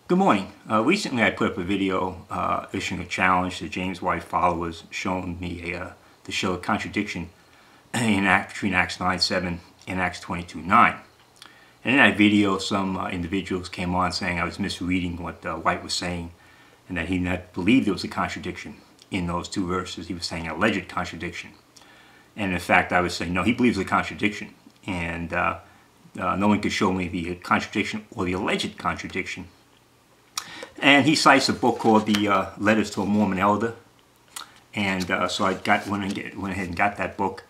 Good morning. Recently I put up a video issuing a challenge to James White followers showing me to show a contradiction between Acts 9:7 and Acts 22:9. And in that video some individuals came on saying I was misreading what White was saying and that he did not believe there was a contradiction in those two verses. He was saying an alleged contradiction. And in fact I was saying no, he believes the contradiction, and no one could show me the contradiction or the alleged contradiction. And he cites a book called the Letters to a Mormon Elder, and so I went ahead and got that book.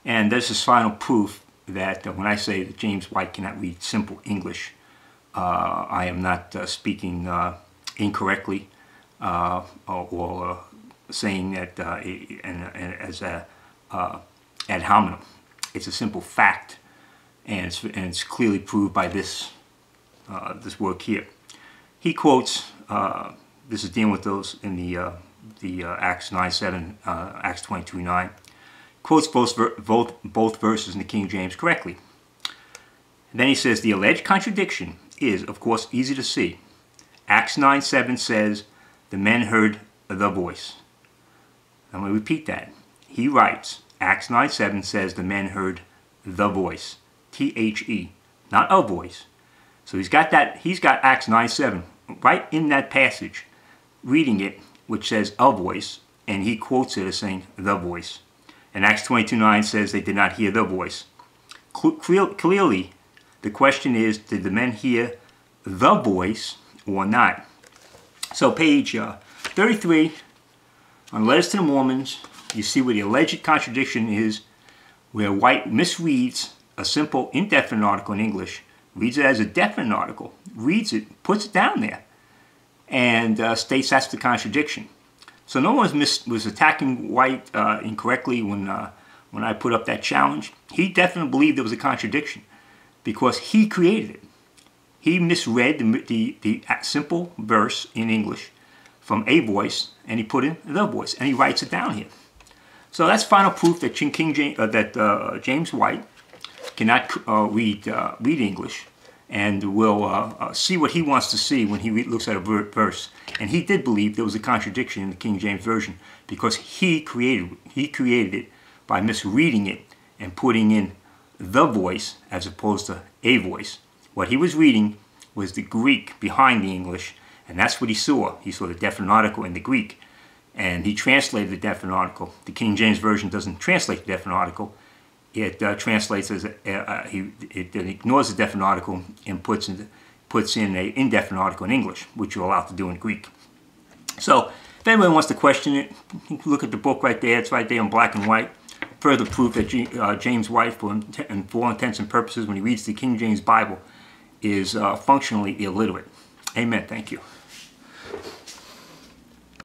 And this is final proof that when I say that James White cannot read simple English, I am not speaking incorrectly or saying that as a ad hominem. It's a simple fact, and it's clearly proved by this work here. He quotes, this is dealing with those in the Acts 9:7, Acts 22:9. Quotes both verses in the King James correctly. And then he says, the alleged contradiction is, of course, easy to see. Acts 9:7 says, the men heard the voice. I'm going to repeat that. He writes, Acts 9:7 says, the men heard the voice. T-H-E, not a voice. So he's got Acts 9:7 right in that passage, reading it, which says a voice, and he quotes it as saying the voice. And Acts 22:9 says they did not hear the voice. Clearly, the question is, did the men hear the voice or not? So page 33 on Letters to the Mormons, you see where the alleged contradiction is, where White misreads a simple indefinite article in English, reads it as a definite article, reads it, puts it down there, and states that's the contradiction. So no one was attacking White incorrectly when I put up that challenge. He definitely believed there was a contradiction because he created it. He misread the simple verse in English from a voice, and he put in the voice, and he writes it down here. So that's final proof that James White cannot read English, and will see what he wants to see when he looks at a verse. And he did believe there was a contradiction in the King James Version because he created it by misreading it and putting in the voice as opposed to a voice. What he was reading was the Greek behind the English, and that's what he saw. He saw the definite article in the Greek, and he translated the definite article. The King James Version doesn't translate the definite article. It translates as it ignores the definite article and puts in an indefinite article in English, which you're allowed to do in Greek. So if anyone wants to question it, you can look at the book right there. It's right there in black and white. Further proof that James White, for all intents and purposes, when he reads the King James Bible, is functionally illiterate. Amen. Thank you.